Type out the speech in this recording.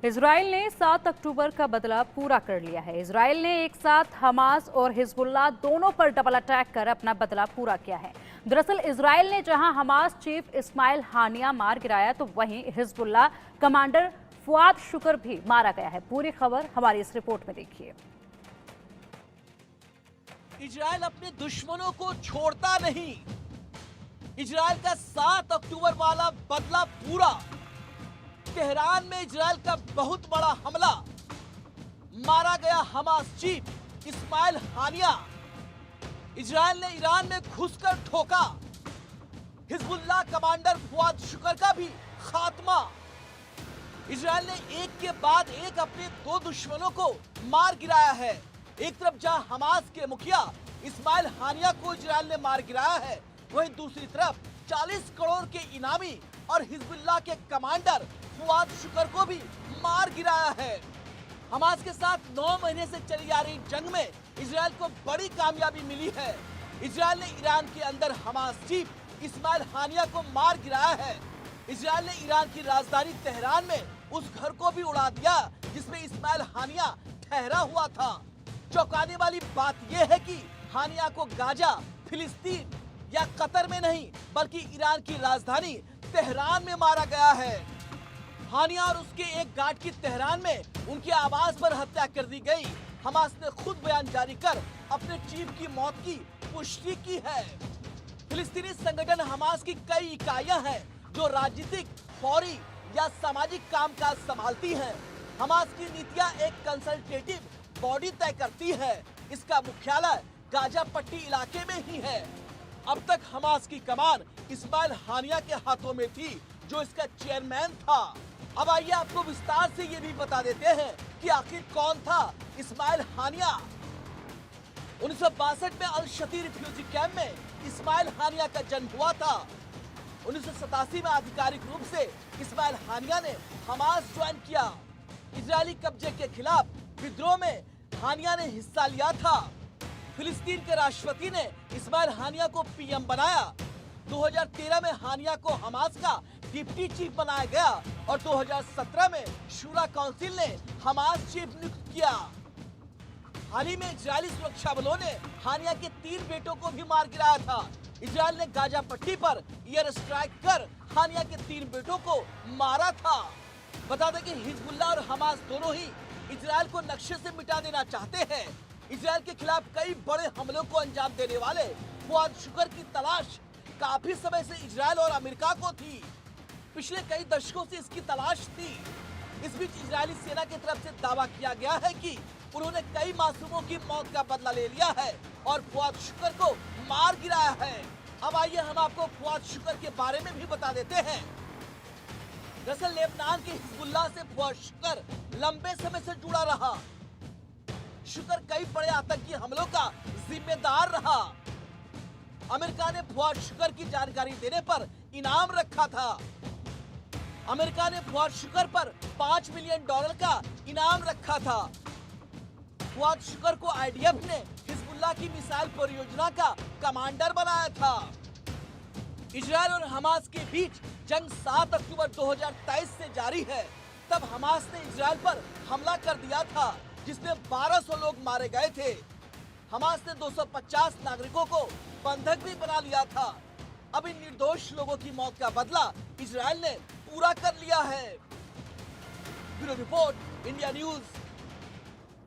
Israel ने 7 अक्टूबर का बदला पूरा कर लिया है। इजराइल ने एक साथ हमास और हिजबुल्लाह दोनों पर डबल अटैक कर अपना बदला पूरा किया है। दरअसल इजराइल ने जहां हमास चीफ इस्माइल हानिया मार गिराया, तो वहीं हिजबुल्लाह कमांडर फुआद शुक्र भी मारा गया है। पूरी खबर हमारी इस रिपोर्ट में देखिए। इजराइल अपने दुश्मनों को छोड़ता नहीं। इजराइल का 7 अक्टूबर वाला बदला पूरा। तेहरान में इजराइल का बहुत बड़ा हमला, मारा गया हमास चीफ इस्माइल हानिया। इजराइल ने ईरान में घुसकर ठोका। हिजबुल्लाह कमांडर फुआद शुक्र का भी खात्मा। इजराइल ने एक के बाद एक अपने दो दुश्मनों को मार गिराया है। एक तरफ जहां हमास के मुखिया इस्माइल हानिया को इजराइल ने मार गिराया है, वहीं दूसरी तरफ 40 करोड़ के इनामी और हिजबुल्लाह के कमांडर फुआद शुक्र को भी मार गिराया है। हमास के साथ 9 महीने से चली आ रही जंग में इजराइल को बड़ी कामयाबी मिली है। इजराइल ने ईरान के अंदर हमास चीफ इस्माइल हानिया को मार गिराया है। इजराइल ने ईरान की राजधानी तेहरान में उस घर को भी उड़ा दिया जिसमें इस्माइल हानिया ठहरा हुआ था। चौंकाने वाली बात यह है कि हानिया को गाजा, फिलिस्तीन या कतर में नहीं, बल्कि ईरान की राजधानी तेहरान में मारा गया है। हानिया और उसके एक गार्ड की तेहरान में उनके आवास पर हत्या कर दी गई। हमास ने खुद बयान जारी कर अपने चीफ की मौत की पुष्टि की है। फिलिस्तीनी संगठन हमास की कई इकाइयां हैं जो राजनीतिक, फौरी या सामाजिक कामकाज संभालती हैं। हमास की नीतियां एक कंसल्टेटिव बॉडी तय करती है। इसका मुख्यालय गाजा पट्टी इलाके में ही है। अब तक हमास की कमान इस्माइल हानिया के हाथों में थी, जो इसका चेयरमैन था। अब आइए आपको विस्तार से ये भी बता देते हैं कि आखिर कौन था इस्माइल हानिया। 1962 में अल शती रिफ्यूजी कैंप में इस्माइल हानिया का जन्म हुआ था। 1987 में आधिकारिक रूप से इस्माइल हानिया ने हमास ज्वाइन किया। इजरायली कब्जे के खिलाफ विद्रोह में हानिया ने हिस्सा लिया था। फिलिस्तीन के राष्ट्रपति ने इस्माइल हानिया को पीएम बनाया। 2013 में हानिया को हमास का डिप्टी चीफ बनाया गया और 2017 में शूरा काउंसिल ने हमास चीफ नियुक्त किया। हाल ही में इजरायली सुरक्षा बलों ने हानिया के 3 बेटों को भी मार गिराया था। इजरायल ने गाजा पट्टी पर एयर स्ट्राइक कर हानिया के 3 बेटों को मारा था। बता दें कि हिजबुल्लाह और हमास दोनों ही इजरायल को नक्शे से मिटा देना चाहते हैं। इजरायल के खिलाफ कई बड़े हमलों को अंजाम देने वाले फुआद शुक्र की तलाश काफी समय से इजरायल और अमेरिका को थी। पिछले कई दशकों से इसकी तलाश थी। इस बीच इजरायली सेना की तरफ से दावा किया गया है कि उन्होंने कई मासूमों की मौत का बदला ले लिया है और फुआद शुक्र को मार गिराया है। अब आइए हम आपको फुआद शुक्र के बारे में भी बता देते हैं। दरअसल लेबनान के हिजबुल्लाह से फुआद शुक्र लंबे समय से जुड़ा रहा। शुक्र कई बड़े आतंकी हमलों का जिम्मेदार रहा। अमेरिका ने फुआद शुक्र की जानकारी देने पर इनाम रखा था। अमेरिका ने फुआद शुक्र पर $5 मिलियन का इनाम रखा था। फुआद शुक्र को आईडीएफ ने हिजबुल्लाह की मिसाइल परियोजना का कमांडर बनाया था। इजरायल और हमास के बीच जंग 7 अक्टूबर 2023 से जारी है। तब हमास ने इजरायल पर हमला कर दिया था, जिसमें 1200 लोग मारे गए थे। हमास ने 250 नागरिकों को बंधक भी बना लिया था। अब इन निर्दोष लोगों की मौत का बदला इजरायल ने पूरा कर लिया है। Bureau report, India news.